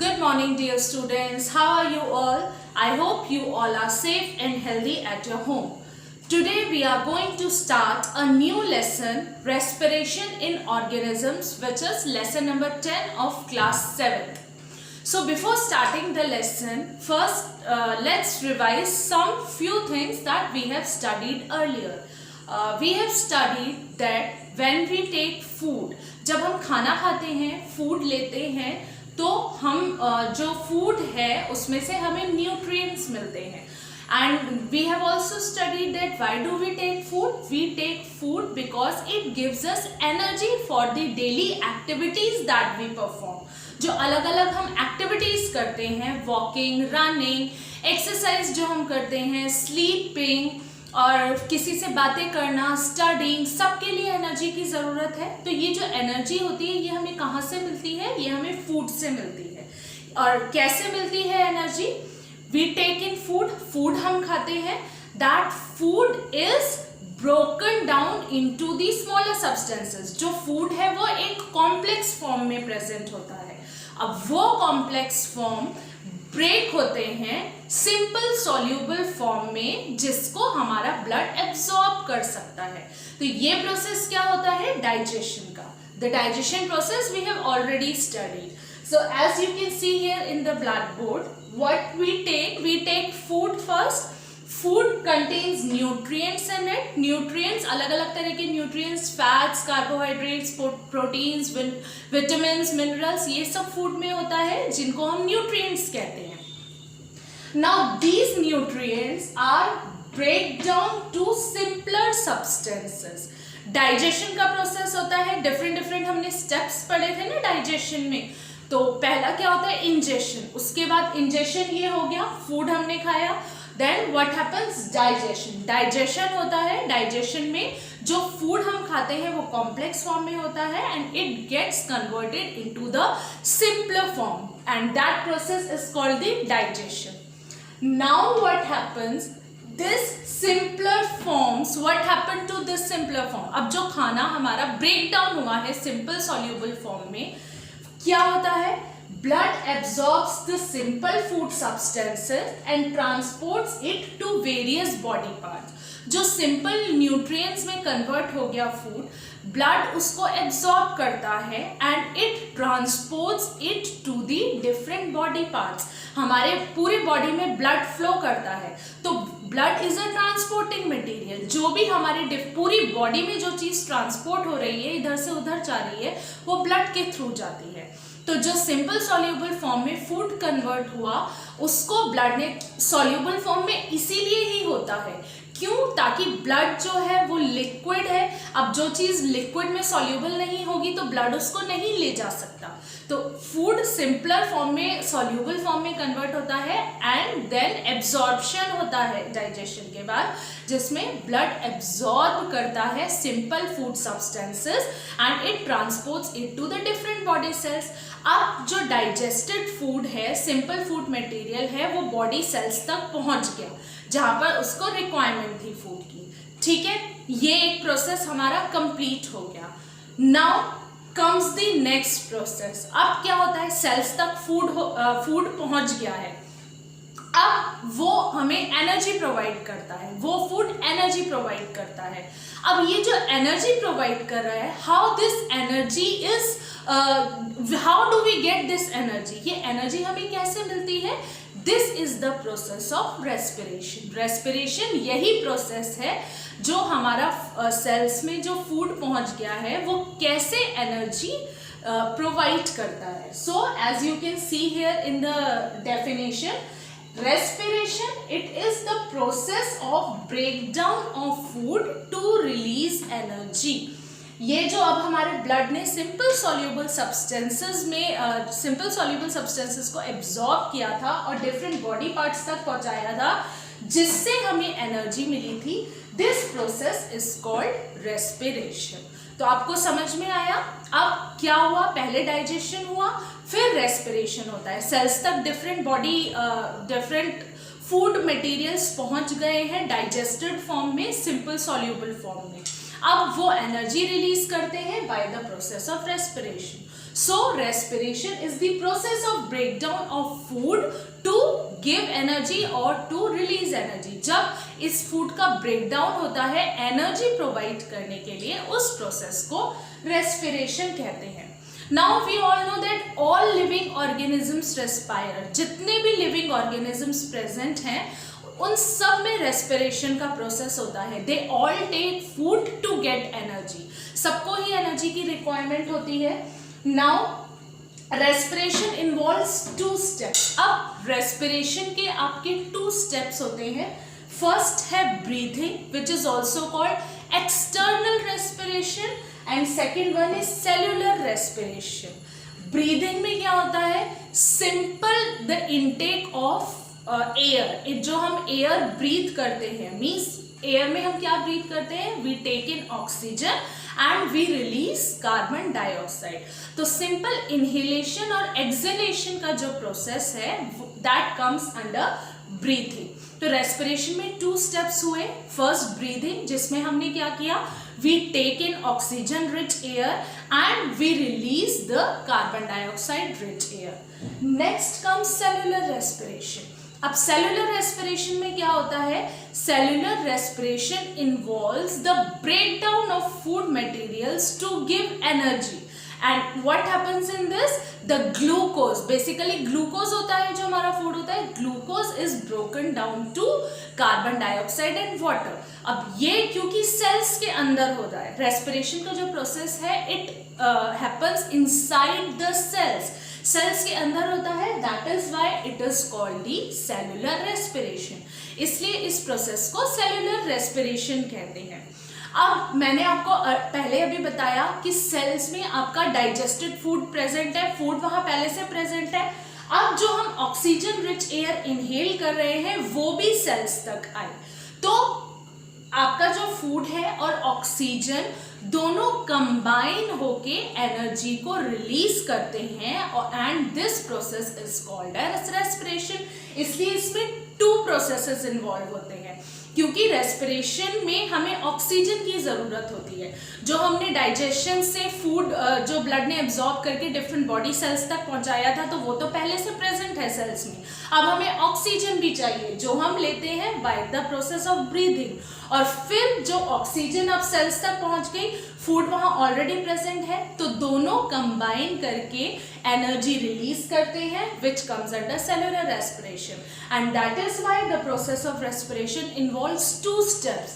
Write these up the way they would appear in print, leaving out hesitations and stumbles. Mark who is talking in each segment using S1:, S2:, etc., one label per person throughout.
S1: Good morning, dear students. How are you all? I hope you all are safe and healthy at your home. Today we are going to start a new lesson, Respiration in Organisms, which is lesson number 10 of class 7. So before starting the lesson, first let's revise some few things that we have studied earlier. We have studied that when we take food, जब हम खाना खाते हैं, food लेते हैं, तो हम जो फूड है उसमें से हमें न्यूट्रिएंट्स मिलते हैं. And we have also studied that why do we take food? We take food because it gives us energy for the daily activities that we perform. जो अलग अलग हम एक्टिविटीज करते हैं, वॉकिंग, रनिंग, एक्सरसाइज जो हम करते हैं, स्लीपिंग और किसी से बातें करना, स्टडिंग, सबके लिए एनर्जी की ज़रूरत है. तो ये जो एनर्जी होती है ये हमें कहाँ से मिलती है? ये हमें फूड से मिलती है. और कैसे मिलती है energy? We take in food, food हम खाते हैं. That food is broken down into the smaller substances. जो फूड है वो एक कॉम्प्लेक्स फॉर्म में प्रेजेंट होता है. अब वो कॉम्प्लेक्स फॉर्म ब्रेक होते हैं सिंपल सॉल्यूबल फॉर्म में, जिसको हमारा ब्लड एब्सॉर्ब कर सकता है. तो ये प्रोसेस क्या होता है? डाइजेशन का. The digestion process we have already studied. So as you can see here in the blackboard, what we take food first. Food contains nutrients in it. Nutrients, अलग अलग तरह के nutrients, fats, carbohydrates, proteins, vitamins, minerals, ये सब food में होता है जिनको हम nutrients कहते हैं. Now these nutrients are break down to simpler substances. Digestion का process होता है. different हमने steps पढ़े थे ना digestion में. तो पहला क्या होता है? इंजेशन. उसके बाद इंजेशन ये हो गया, फूड हमने खाया. Then what happens? Digestion. Digestion होता है. डाइजेशन में जो फूड हम खाते हैं वो कॉम्प्लेक्स फॉर्म में होता है and it gets converted into the simpler form and that process is called the digestion. Now what happens? This simpler forms, what happened to this simpler form? अब जो खाना हमारा ब्रेक डाउन हुआ है simple soluble form में, क्या होता है? Blood absorbs the simple food substances and transports it to various body parts. जो सिंपल न्यूट्रिएंट्स में कन्वर्ट हो गया फूड, ब्लड उसको एब्सॉर्ब करता है and it transports it to the different body parts. हमारे पूरे बॉडी में ब्लड फ्लो करता है. तो blood is a transporting material. जो भी हमारे पूरी बॉडी में जो चीज ट्रांसपोर्ट हो रही है, इधर से उधर जा रही है, वो ब्लड के थ्रू जाती है. तो जो सिंपल सॉल्यूबल फॉर्म में फूड कन्वर्ट हुआ, उसको ब्लड ने सॉल्यूबल फॉर्म में इसीलिए ही होता है. क्यों? ताकि ब्लड जो है वो लिक्विड है. अब जो चीज लिक्विड में सॉल्यूबल नहीं होगी तो ब्लड उसको नहीं ले जा सकता. तो फूड सिंपलर फॉर्म में सॉल्यूबल फॉर्म में कन्वर्ट होता है एंड देन एब्जॉर्प्शन होता है डाइजेशन के बाद, जिसमें ब्लड एब्जॉर्ब करता है simple food substances and it transports it to the different body cells. अब जो डाइजेस्टेड फूड है, सिंपल फूड मटेरियल है, वो बॉडी सेल्स तक पहुंच गया जहां पर उसको रिक्वायरमेंट थी फूड की. ठीक है, ये एक प्रोसेस हमारा कंप्लीट हो गया. Now comes the next process. अब क्या होता है? सेल्स तक फूड पहुंच गया है. अब वो हमें एनर्जी प्रोवाइड करता है. वो फूड एनर्जी प्रोवाइड करता है. अब ये जो एनर्जी प्रोवाइड कर रहा है, how this energy is, how do we get this energy? ये एनर्जी हमें कैसे मिलती है? This is the process of respiration. Respiration यही प्रोसेस है जो हमारा सेल्स में जो फूड पहुंच गया है वो कैसे एनर्जी प्रोवाइड करता है. So as you can see here in the definition, respiration, it is the process of breakdown of food to release energy. ये जो अब हमारे ब्लड ने सिंपल सॉल्यूबल सब्सटेंसेस में सिंपल सॉल्यूबल सब्सटेंसेस को एब्जॉर्ब किया था और डिफरेंट बॉडी पार्ट्स तक पहुंचाया था, जिससे हमें एनर्जी मिली थी, this process is called respiration. तो आपको समझ में आया? अब क्या हुआ? पहले डाइजेशन हुआ, फिर रेस्पिरेशन होता है. सेल्स तक डिफरेंट फूड मटेरियल्स पहुंच गए हैं डाइजेस्टेड फॉर्म में, सिंपल सॉल्यूबल फॉर्म में. अब वो एनर्जी रिलीज करते हैं by the process of respiration. So respiration is the process of breakdown of food to give energy or to release energy. जब इस फूड का ब्रेकडाउन होता है एनर्जी प्रोवाइड करने के लिए, उस प्रोसेस को रेस्पिरेशन कहते हैं. Now we all know that all living organisms respire. जितने भी लिविंग ऑर्गेनिजम्स प्रेजेंट हैं उन सब में रेस्पिरेशन का प्रोसेस होता है. They all take food to get energy. सबको ही एनर्जी की रिक्वायरमेंट होती है. Now respiration involves 2 steps. अब रेस्पिरेशन के आपके 2 स्टेप्स होते हैं. फर्स्ट है breathing which is also called external respiration and second one is cellular respiration. Breathing में क्या होता है? Simple the intake of air. जो हम एयर ब्रीथ करते हैं मीन्स एयर में हम क्या ब्रीथ करते हैं? We take in oxygen and we release carbon dioxide. तो सिंपल इनहेलेशन और एक्सहेलेशन का जो प्रोसेस है दैट कम्स अंडर ब्रीथिंग. तो रेस्पिरेशन में 2 स्टेप्स हुए. फर्स्ट ब्रीथिंग जिसमें हमने क्या किया? We take in oxygen rich air and we release the carbon dioxide rich air. Next comes cellular respiration. अब सेल्यूलर रेस्पिरेशन में क्या होता है? Cellular respiration involves the breakdown of food materials to give energy. And what happens in this? The glucose, basically glucose होता है जो हमारा food होता है, glucose is broken down to carbon dioxide and water. अब ये क्योंकि सेल्स के अंदर होता है, रेस्पिरेशन का जो प्रोसेस है it happens inside the cells. Cells के अंदर होता है, that is why it is called the cellular respiration. इसलिए इस प्रोसेस को सेल्यूलर रेस्पिरेशन कहते हैं. अब मैंने आपको पहले अभी बताया कि सेल्स में आपका डाइजेस्टेड फूड प्रेजेंट है, फूड वहां पहले से प्रेजेंट है. अब जो हम ऑक्सीजन रिच एयर इनहेल कर रहे हैं वो भी सेल्स तक आए. तो आपका जो फूड है और ऑक्सीजन दोनों कंबाइन होके एनर्जी को रिलीज करते हैं और and this process is called as respiration. इसलिए इसमें 2 प्रोसेसेस इन्वॉल्व होते हैं क्योंकि रेस्पिरेशन में हमें ऑक्सीजन की ज़रूरत होती है. जो हमने डाइजेशन से फूड जो ब्लड ने एब्जॉर्ब करके डिफरेंट बॉडी सेल्स तक पहुंचाया था तो वो तो पहले से प्रेजेंट है सेल्स में. अब हमें ऑक्सीजन भी चाहिए जो हम लेते हैं by the process of breathing. और फिर जो ऑक्सीजन अब सेल्स तक पहुंच गई, फूड वहां ऑलरेडी प्रेजेंट है, तो दोनों कंबाइन करके एनर्जी रिलीज करते हैं which comes under cellular respiration. And that is why the process of respiration involves 2 steps,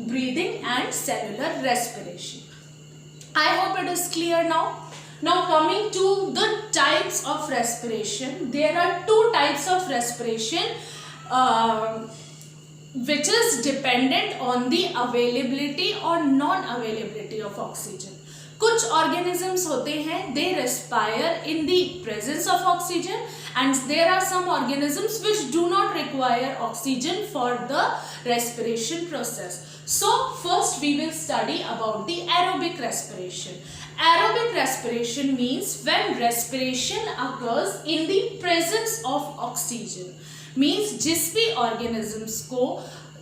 S1: breathing and cellular respiration. I hope it is clear now. Now coming to the types of respiration, there are 2 types of respiration which is dependent on the availability or non-availability of oxygen. कुछ organisms होते हैं they respire in the presence of oxygen and there are some organisms which do not require oxygen for the respiration process. So first we will study about the aerobic respiration. Aerobic respiration means when respiration occurs in the presence of oxygen. Means जिस भी organisms को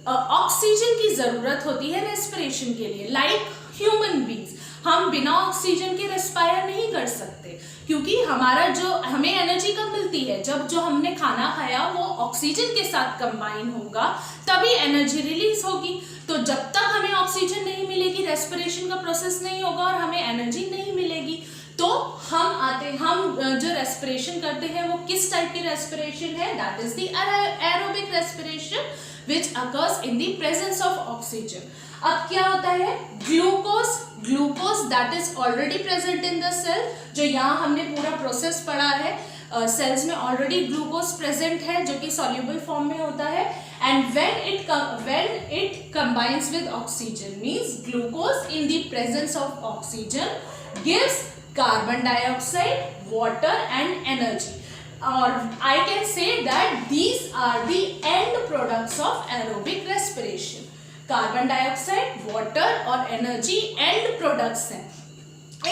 S1: oxygen की ज़रूरत होती है respiration के लिए, like human beings, हम बिना ऑक्सीजन के रेस्पायर नहीं कर सकते क्योंकि हमारा जो हमें एनर्जी कब मिलती है? जब जो हमने खाना खाया वो ऑक्सीजन के साथ कंबाइन होगा तभी एनर्जी रिलीज होगी. तो जब तक हमें ऑक्सीजन नहीं मिलेगी रेस्पिरेशन का प्रोसेस नहीं होगा और हमें एनर्जी नहीं मिलेगी. तो हम जो रेस्पिरेशन करते हैं वो किस टाइप की रेस्पिरेशन है? That is the aerobic respiration which occurs in the presence of oxygen. अब क्या होता है? Glucose that is already present in the cell. जो यहाँ हमने पूरा प्रोसेस पढ़ा है, सेल्स में ऑलरेडी ग्लूकोज प्रेजेंट है जो कि सॉल्युबल फॉर्म में होता है. And when it combines with oxygen means glucose in the presence of oxygen gives carbon dioxide, water and energy. Or I can say that these are the end products of aerobic respiration. Carbon dioxide, water और energy end products हैं.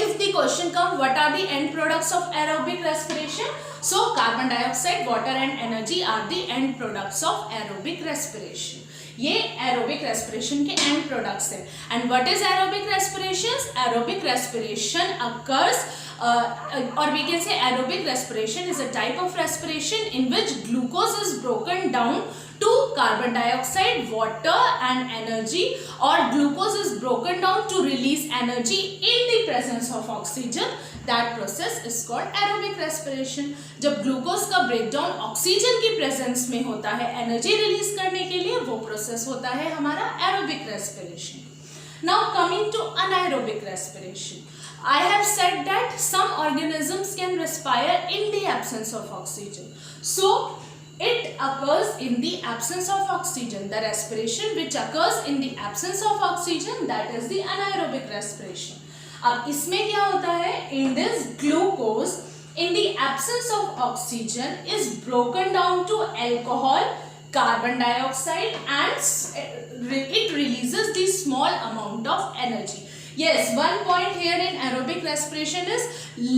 S1: If the question comes, what are the end products of aerobic respiration? So carbon dioxide, water and energy are the end products of aerobic respiration. ये aerobic respiration के and products है. And what is aerobic respiration? Aerobic respiration occurs or we can say aerobic respiration is a type of respiration in which glucose is broken down to carbon dioxide, water and energy, or glucose is broken down to release energy in the presence of oxygen. That process is called aerobic respiration. जब glucose का breakdown oxygen की presence में होता है energy release करने के लिए, वो प्रोसेस होता है हमारा aerobic respiration. Now coming to anaerobic respiration. I have said that some organisms can respire in the absence of oxygen. So it occurs in the absence of oxygen. The respiration which occurs in the absence of oxygen, that is the anaerobic respiration. अब इसमें क्या होता है? In this glucose in the absence of oxygen is broken down to alcohol, carbon dioxide, and it releases the small amount of energy. Yes, one point here in aerobic respiration is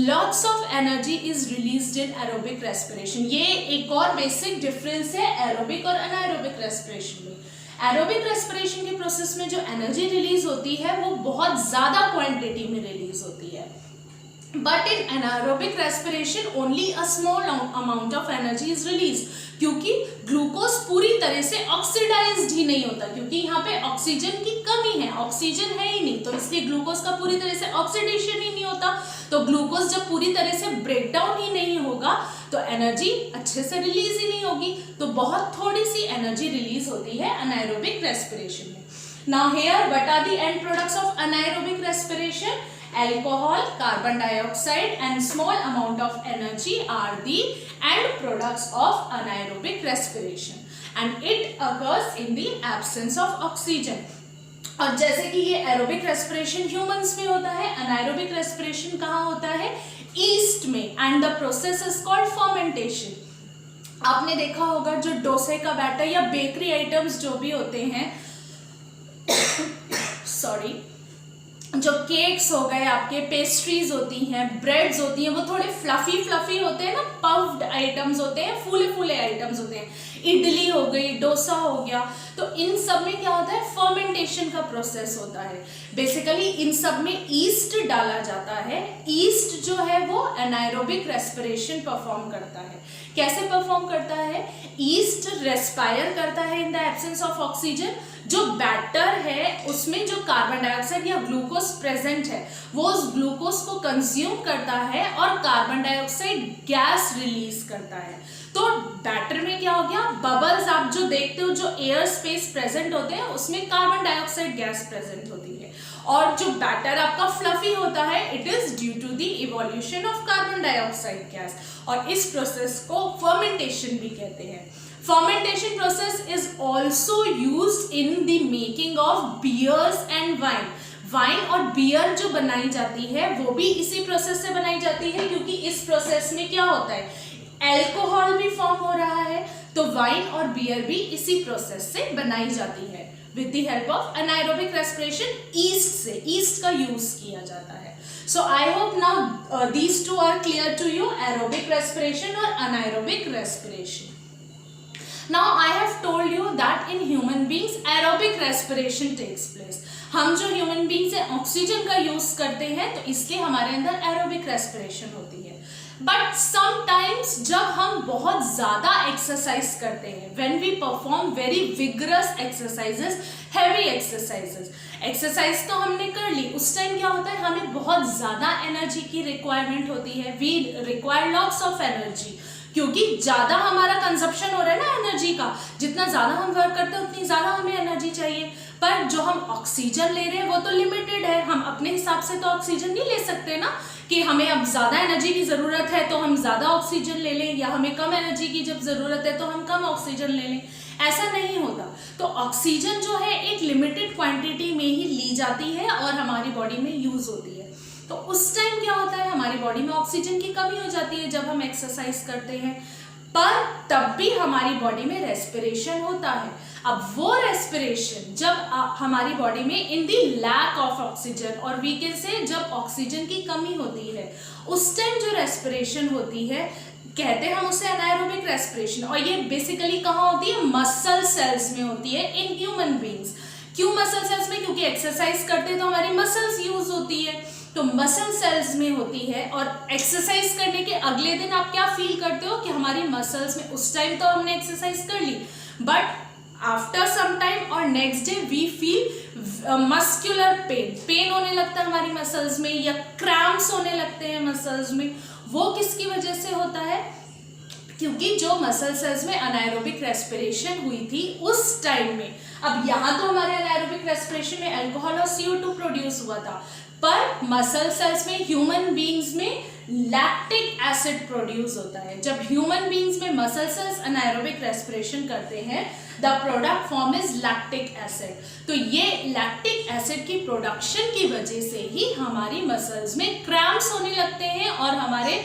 S1: lots of energy is released in aerobic respiration. ये एक और basic difference है aerobic और अनाएरोबिक respiration में. Aerobic respiration के process में जो energy release होती है वो बहुत ज़्यादा क्वांटिटी में रिलीज होती है. But in anaerobic respiration only a small amount of energy is released. क्योंकि ग्लूकोज पूरी तरह से ऑक्सीडाइज्ड ही नहीं होता, क्योंकि यहाँ पे ऑक्सीजन की कमी है, ऑक्सीजन है ही नहीं, तो इसलिए ग्लूकोज का पूरी तरह से ऑक्सीडेशन ही नहीं होता. तो ग्लूकोज जब पूरी तरह से ब्रेकडाउन ही नहीं होगा तो एनर्जी अच्छे से रिलीज ही नहीं होगी, तो बहुत थोड़ी सी एनर्जी रिलीज होती है अनाएरोबिक रेस्पिरेशन में. Now here what are the end products of anaerobic respiration? Alcohol, carbon dioxide and small amount of energy are the end products of anaerobic respiration, and it occurs in the absence of oxygen. और जैसे कि ये aerobic respiration humans में होता है, अनाएरोबिक respiration कहाँ होता है? ईस्ट में. And the process is called fermentation. आपने देखा होगा जो डोसे का बैटर या बेकरी आइटम्स जो भी होते हैं सॉरी, जो केक्स हो गए, आपके पेस्ट्रीज होती हैं, ब्रेड्स होती हैं, वो थोड़े फ्लफी होते हैं ना, पफ्ड आइटम्स होते हैं, फूले आइटम्स होते हैं. इडली हो गई, डोसा हो गया, तो इन सब में क्या होता है? फर्मेंटेशन का प्रोसेस होता है. बेसिकली इन सब में ईस्ट डाला जाता है. ईस्ट जो है वो एनाएरोबिक रेस्पिरेशन परफॉर्म करता है. कैसे परफॉर्म करता है? ईस्ट रेस्पायर करता है इन द एब्सेंस ऑफ ऑक्सीजन. जो बैटर है उसमें जो कार्बन डाइऑक्साइड या ग्लूकोज प्रेजेंट है वो उस ग्लूकोज को कंज्यूम करता है और कार्बन डाइऑक्साइड गैस रिलीज करता है. तो बैटर में क्या हो गया? बबल्स आप जो देखते हो, जो एयर स्पेस प्रेजेंट होते हैं उसमें कार्बन डाइऑक्साइड गैस प्रेजेंट होती है. और जो बैटर आपका फ्लफी होता है, it is due to the evolution of carbon dioxide gas. और इस प्रोसेस को फर्मेंटेशन भी कहते हैं. Fermentation process is also used in the making of beers and wine. Wine और बियर जो बनाई जाती है वो भी इसी प्रोसेस से बनाई जाती है, क्योंकि इस प्रोसेस में क्या होता है? एल्कोहल भी फॉर्म हो रहा है, तो वाइन और बियर भी इसी प्रोसेस से बनाई जाती है with the help of anaerobic respiration. Yeast से, ईस्ट का यूज किया जाता है. So I hope now these two are clear to you, aerobic respiration और anaerobic respiration. Now I have told you that in human beings aerobic respiration takes place. हम जो human beings है oxygen का use करते हैं, तो इसलिए हमारे अंदर एरोबिक रेस्पिरेशन होती है. बट समटाइम्स जब हम बहुत ज़्यादा एक्सरसाइज करते हैं, when we perform very vigorous exercises, heavy exercise तो हमने कर ली, उस टाइम क्या होता है? हमें बहुत ज़्यादा एनर्जी की रिक्वायरमेंट होती है. We require lots of energy, क्योंकि ज़्यादा हमारा कंजप्शन हो रहा है ना एनर्जी का. जितना ज़्यादा हम वर्क करते हैं उतनी ज़्यादा हमें एनर्जी चाहिए. पर जो हम ऑक्सीजन ले रहे हैं वो तो लिमिटेड है. हम अपने हिसाब से तो ऑक्सीजन नहीं ले सकते ना, कि हमें अब ज़्यादा एनर्जी की ज़रूरत है तो हम ज़्यादा ऑक्सीजन ले लें, या हमें कम एनर्जी की जब ज़रूरत है तो हम कम ऑक्सीजन ले लें. ऐसा नहीं होता. तो ऑक्सीजन जो है एक लिमिटेड क्वांटिटी में ही ली जाती है और हमारी बॉडी में यूज़ होती है. तो उस टाइम क्या होता है? हमारी बॉडी में ऑक्सीजन की कमी हो जाती है जब हम एक्सरसाइज करते हैं, पर तब भी हमारी बॉडी में रेस्पिरेशन होता है. अब वो रेस्पिरेशन जब हमारी बॉडी में इन दी लैक ऑफ ऑक्सीजन, और वी कैन से जब ऑक्सीजन की कमी होती है, उस टाइम जो रेस्पिरेशन होती है कहते हैं हम उसे एनाएरोबिक रेस्पिरेशन, और ये बेसिकली कहाँ होती है, मसल सेल्स में होती है इन ह्यूमन बींग्स। क्यों मसल सेल्स में, क्योंकि एक्सरसाइज करते हैं तो हमारी मसल्स यूज होती है, तो मसल सेल्स में होती है। और एक्सरसाइज करने के अगले दिन आप क्या फील करते हो कि हमारी मसल्स में, उस टाइम तो हमने एक्सरसाइज कर ली बट आफ्टर सम टाइम और next day we feel muscular pain होने लगता है हमारी मसल्स में, या क्रैम्प्स होने लगते हैं मसल्स में। वो किसकी वजह से होता है, क्योंकि जो मसल सेल्स में अनाएरोबिक रेस्पिरेशन हुई थी उस टाइम में, अब यहाँ तो हमारे अनाएरोबिक रेस्पिरेशन में अल्कोहल और CO2 प्रोड्यूस हुआ था, पर मसल सेल्स में, ह्यूमन बींग्स में लैक्टिक एसिड प्रोड्यूस होता है। जब ह्यूमन बींग्स में मसल सेल्स अनाएरोबिक रेस्पिरेशन करते हैं, the product form is lactic acid. तो ये लैक्टिक एसिड की प्रोडक्शन की वजह से ही हमारी मसल्स में क्रैम्प्स होने लगते हैं और हमारे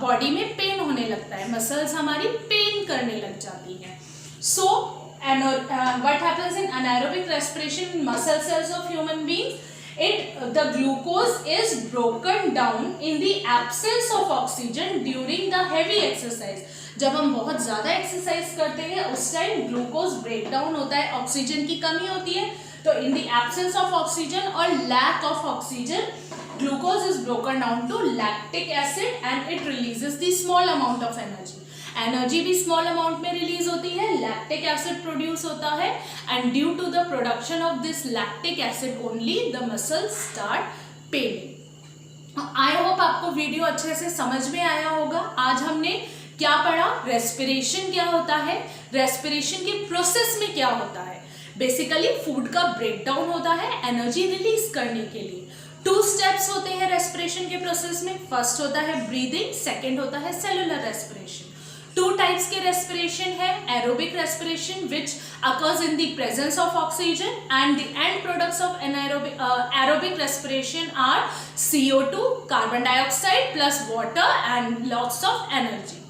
S1: बॉडी में पेन होने लगता है, मसल्स हमारी पेन करने लग जाती हैं। सो what happens in anaerobic respiration in muscle cells of human beings? The glucose is broken down in the absence of oxygen during the heavy exercise. जब हम बहुत ज़्यादा एक्सरसाइज करते हैं उस टाइम ग्लूकोज ब्रेक डाउन होता है, ऑक्सीजन की कमी होती है, तो in the absence of oxygen और lack of oxygen glucose is broken down to lactic acid and it releases the small amount of energy. Energy भी स्मॉल अमाउंट में रिलीज होती है, लैक्टिक एसिड प्रोड्यूस होता है, and due to the production of this lactic acid only the muscles start paining. I hope आपको video अच्छे से समझ में आया होगा। आज हमने क्या पढ़ा, रेस्पिरेशन क्या होता है, रेस्पिरेशन के प्रोसेस में क्या होता है। बेसिकली फूड का ब्रेकडाउन होता है एनर्जी रिलीज करने के लिए। 2 स्टेप्स होते हैं रेस्पिरेशन के प्रोसेस में, फर्स्ट होता है ब्रीदिंग, सेकेंड होता है सेलुलर रेस्पिरेशन। 2 टाइप्स के रेस्पिरेशन है, aerobic respiration which occurs in the presence of oxygen, and the end products of aerobic respiration are CO2, carbon dioxide plus water and lots of energy.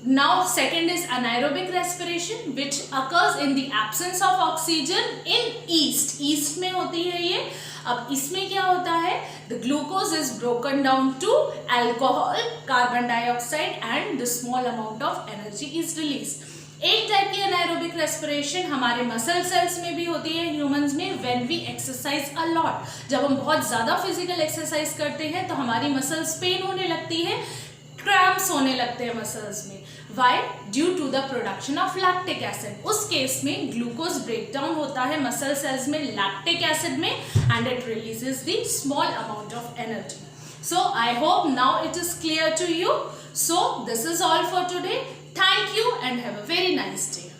S1: Now second is anaerobic respiration which occurs in the absence of oxygen in yeast में होती है ये। अब इसमें क्या होता है, the glucose is broken down to alcohol, carbon dioxide and the small amount of energy is released. एक टाइप की एनाएरोबिक रेस्पिरेशन हमारे मसल सेल्स में भी होती है ह्यूमंस में, when we exercise a lot. जब हम बहुत ज़्यादा फिजिकल एक्सरसाइज करते हैं तो हमारी मसल्स पेन होने लगती है, क्रैम्प्स होने लगते हैं मसल्स में। Why? Due to the production of lactic acid. उस केस में ग्लूकोज ब्रेकडाउन होता है मसल सेल्स में लैक्टिक एसिड में, and it releases the small amount of energy. So I hope now it is clear to you. So this is all for today. Thank you and have a very nice day.